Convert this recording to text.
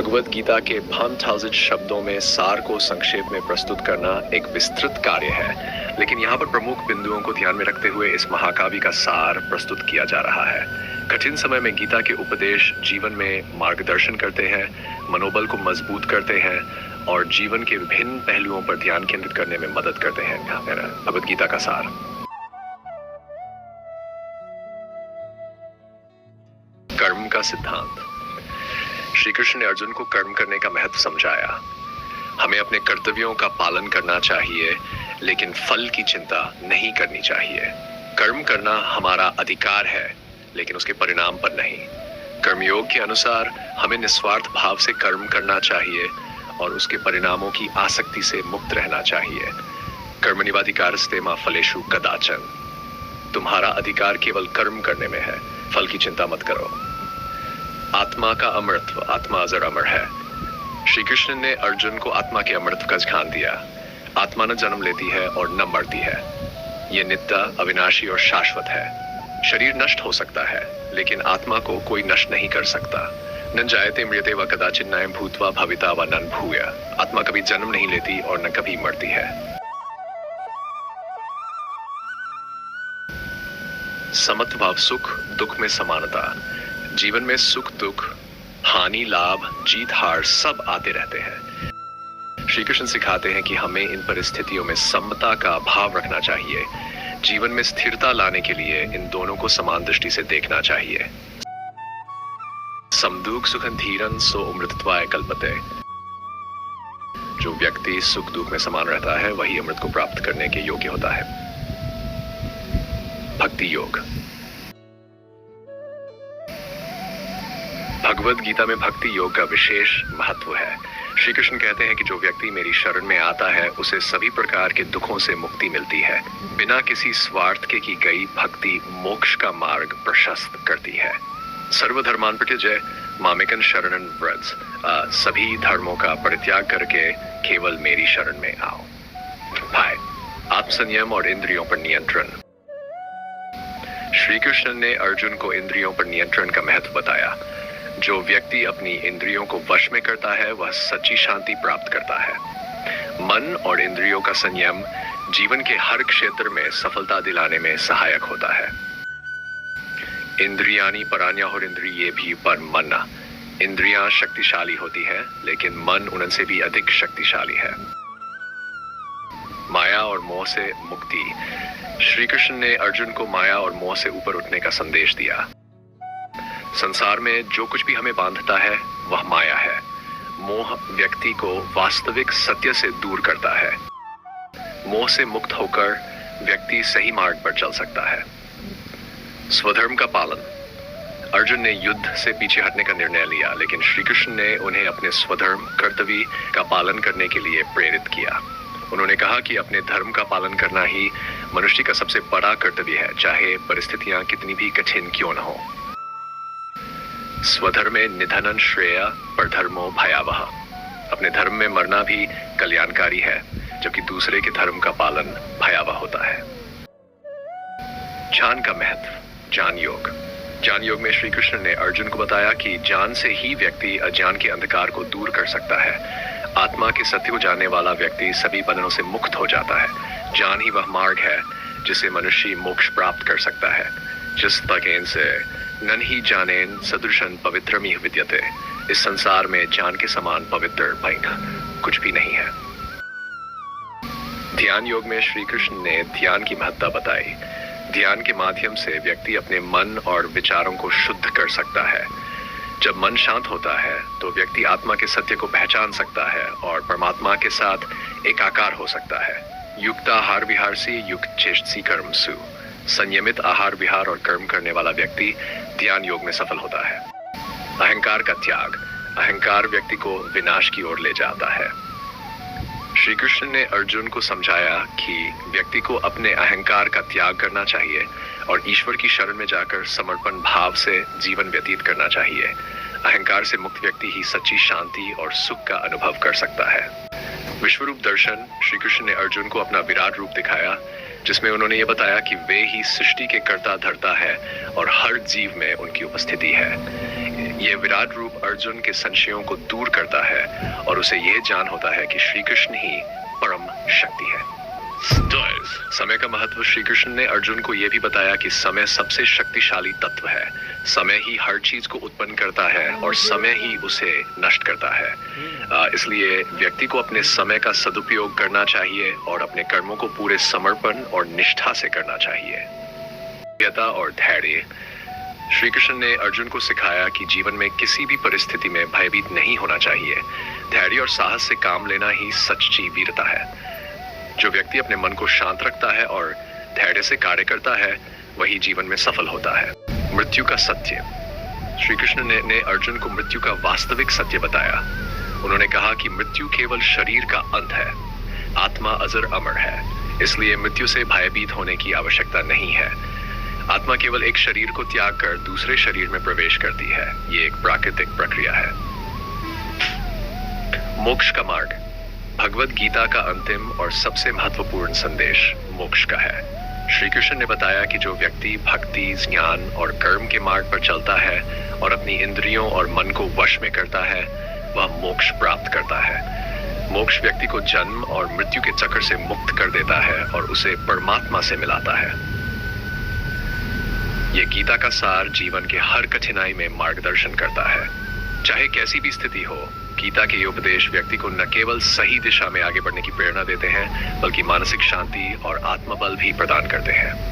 भगवद गीता के 5000 शब्दों में सार को संक्षेप में प्रस्तुत करना एक विस्तृत कार्य है, लेकिन यहाँ पर प्रमुख बिंदुओं को ध्यान में रखते हुए इस महाकाव्य का सार प्रस्तुत किया जा रहा है। कठिन समय में गीता के उपदेश जीवन में मार्गदर्शन करते हैं, मनोबल को मजबूत करते हैं और जीवन के विभिन्न पहलुओं पर ध्यान केंद्रित करने में मदद करते हैं। भगवद गीता का सार। कर्म का सिद्धांत। श्री कृष्ण ने अर्जुन को कर्म करने का महत्व समझाया। हमें अपने कर्तव्यों का पालन करना चाहिए, लेकिन फल की चिंता नहीं करनी चाहिए। कर्म करना हमारा अधिकार है, लेकिन उसके परिणाम पर नहीं। कर्मयोग के अनुसार हमें निस्वार्थ भाव से कर्म करना चाहिए और उसके परिणामों की आसक्ति से मुक्त रहना चाहिए। कर्मण्येवाधिकारस्ते मा फलेषु कदाचन। तुम्हारा अधिकार केवल कर्म करने में है, फल की चिंता मत करो। आत्मा का अमरत्व। आत्मा अजर अमर है। श्री कृष्ण ने अर्जुन को आत्मा के अमरत्व का ध्यान दिया। आत्मा न जन्म लेती है और न मरती है। ये नित्य, अविनाशी और शाश्वत है। शरीर नष्ट हो सकता है, लेकिन आत्मा को कोई नष्ट नहीं कर सकता। न जायते म्रियते व कदाचित् नायं भूत्वा भविता व न भूय। आत्मा कभी जन्म नहीं लेती और न कभी मरती है। समत्वभाव। सुख दुख में समानता। जीवन में सुख दुख, हानि लाभ, जीत हार सब आते रहते हैं। श्री कृष्ण सिखाते हैं कि हमें इन परिस्थितियों में समता का भाव रखना चाहिए। जीवन में स्थिरता लाने के लिए इन दोनों को समान दृष्टि से देखना चाहिए। समदुख सुखं धीरं सो अमृतत्वाय कल्पते। जो व्यक्ति सुख दुख में समान रहता है, वही अमृत को प्राप्त करने के योग्य होता है। भक्ति योग। भगवद गीता में भक्ति योग का विशेष महत्व है। श्री कृष्ण कहते हैं कि जो व्यक्ति मेरी शरण में आता है, उसे सभी प्रकार के दुखों से मुक्ति मिलती है। बिना किसी स्वार्थ के की गई भक्ति मोक्ष का मार्ग प्रशस्त करती है। सर्वधर्मान परित्यज्य मामेकं शरणं व्रज। सभी धर्मों का परित्याग करके केवल मेरी शरण में आओ। भाई, आत्मसंयम और इंद्रियों पर नियंत्रण। श्री कृष्ण ने अर्जुन को इंद्रियों पर नियंत्रण का महत्व बताया। जो व्यक्ति अपनी इंद्रियों को वश में करता है, वह सच्ची शांति प्राप्त करता है। मन और इंद्रियों का संयम जीवन के हर क्षेत्र में सफलता दिलाने में सहायक होता है। इंद्रियाणि पराण्याहुरिन्द्रिये भी परमन्ना। इंद्रियां शक्तिशाली होती हैं, लेकिन मन उनसे भी अधिक शक्तिशाली है। माया और मोह से मुक्ति। श्री कृष्ण ने अर्जुन को माया और मोह से ऊपर उठने का संदेश दिया। संसार में जो कुछ भी हमें बांधता है, वह माया है। मोह व्यक्ति को वास्तविक सत्य से दूर करता है। मोह से मुक्त होकर व्यक्ति सही मार्ग पर चल सकता है। स्वधर्म का पालन। अर्जुन ने युद्ध से पीछे हटने का निर्णय लिया, लेकिन श्री कृष्ण ने उन्हें अपने स्वधर्म कर्तव्य का पालन करने के लिए प्रेरित किया। उन्होंने कहा कि अपने धर्म का पालन करना ही मनुष्य का सबसे बड़ा कर्तव्य है, चाहे परिस्थितियां कितनी भी कठिन क्यों न हो। स्वधर्मे निधनं श्रेय परधर्मो भयावह। अपने धर्म में मरना भी कल्याणकारी है, जबकि दूसरे के धर्म का पालन भयावह होता है। ज्ञान का महत्व। ज्ञान योग। ज्ञान योग में श्री कृष्ण ने अर्जुन को बताया कि ज्ञान से ही व्यक्ति अज्ञान के अंधकार को दूर कर सकता है। आत्मा के सत्य को जानने वाला व्यक्ति सभी बंधनों से मुक्त हो जाता है। ज्ञान ही वह मार्ग है जिससे मनुष्य मोक्ष प्राप्त कर सकता है। जिस तकेन से नन्ही जानेन सदृशन पवित्रमी विद्यते। इस संसार में ज्ञान के समान पवित्र भयंकर कुछ भी नहीं है। ध्यान योग में श्री कृष्ण ने ध्यान की महत्ता बताई। ध्यान के माध्यम से व्यक्ति अपने मन और विचारों को शुद्ध कर सकता है। जब मन शांत होता है, तो व्यक्ति आत्मा के सत्य को पहचान सकता है और परमात्मा के साथ एकाकार हो सकता है। युक्त आहार विहार से युक्त चेष्टसी कर्मसु। संयमित आहार विहार और कर्म करने वाला व्यक्ति ध्यान योग में सफल होता है। अहंकार का त्याग। अहंकार व्यक्ति को विनाश की ओर ले जाता है। श्री कृष्ण ने अर्जुन को समझाया कि व्यक्ति को अपने अहंकार का त्याग करना चाहिए और ईश्वर की शरण में जाकर समर्पण भाव से जीवन व्यतीत करना चाहिए। अहंकार से मुक्त व्यक्ति ही सच्ची शांति और सुख का अनुभव कर सकता है। विश्वरूप दर्शन। श्री कृष्ण ने अर्जुन को अपना विराट रूप दिखाया, जिसमें उन्होंने ये बताया कि वे ही सृष्टि के कर्ता धर्ता है और हर जीव में उनकी उपस्थिति है। ये विराट रूप अर्जुन के संशयों को दूर करता है और उसे यह जान होता है कि श्री कृष्ण ही परम शक्ति है। समय का महत्व श्री कृष्ण ने अर्जुन को यह भी बताया कि समय सबसे शक्तिशाली तत्व है। समय ही हर चीज को उत्पन्न करता है और समय ही उसे नष्ट करता है। इसलिए व्यक्ति को अपने समय का सदुपयोग करना चाहिए और अपने कर्मों को पूरे समर्पण और निष्ठा से करना चाहिए। और धैर्य। श्री कृष्ण ने अर्जुन को सिखाया कि जीवन में किसी भी परिस्थिति में भयभीत नहीं होना चाहिए। धैर्य और साहस से काम लेना ही सच्ची वीरता है। जो व्यक्ति अपने मन को शांत रखता है और धैर्य से कार्य करता है वही जीवन में सफल होता है। मृत्यु का सत्य। श्री कृष्ण ने अर्जुन को मृत्यु का वास्तविक सत्य बताया। उन्होंने कहा कि मृत्यु केवल शरीर का अंत है, आत्मा अजर अमर है, इसलिए मृत्यु से भयभीत होने की आवश्यकता नहीं है। आत्मा केवल एक शरीर को त्याग कर दूसरे शरीर में प्रवेश करती है। ये एक प्राकृतिक प्रक्रिया है। मोक्ष का मार्ग। भगवद गीता का अंतिम और सबसे महत्वपूर्ण संदेश मोक्ष का है। श्री कृष्ण ने बताया कि जो व्यक्ति भक्ति, ज्ञान और कर्म के मार्ग पर चलता है और अपनी इंद्रियों और मन को वश में करता है वह मोक्ष प्राप्त करता है। मोक्ष व्यक्ति को जन्म और मृत्यु के चक्र से मुक्त कर देता है और उसे परमात्मा से मिलाता है। ये गीता का सार जीवन के हर कठिनाई में मार्गदर्शन करता है। चाहे कैसी भी स्थिति हो, गीता के ये उपदेश व्यक्ति को न केवल सही दिशा में आगे बढ़ने की प्रेरणा देते हैं बल्कि मानसिक शांति और आत्मबल भी प्रदान करते हैं।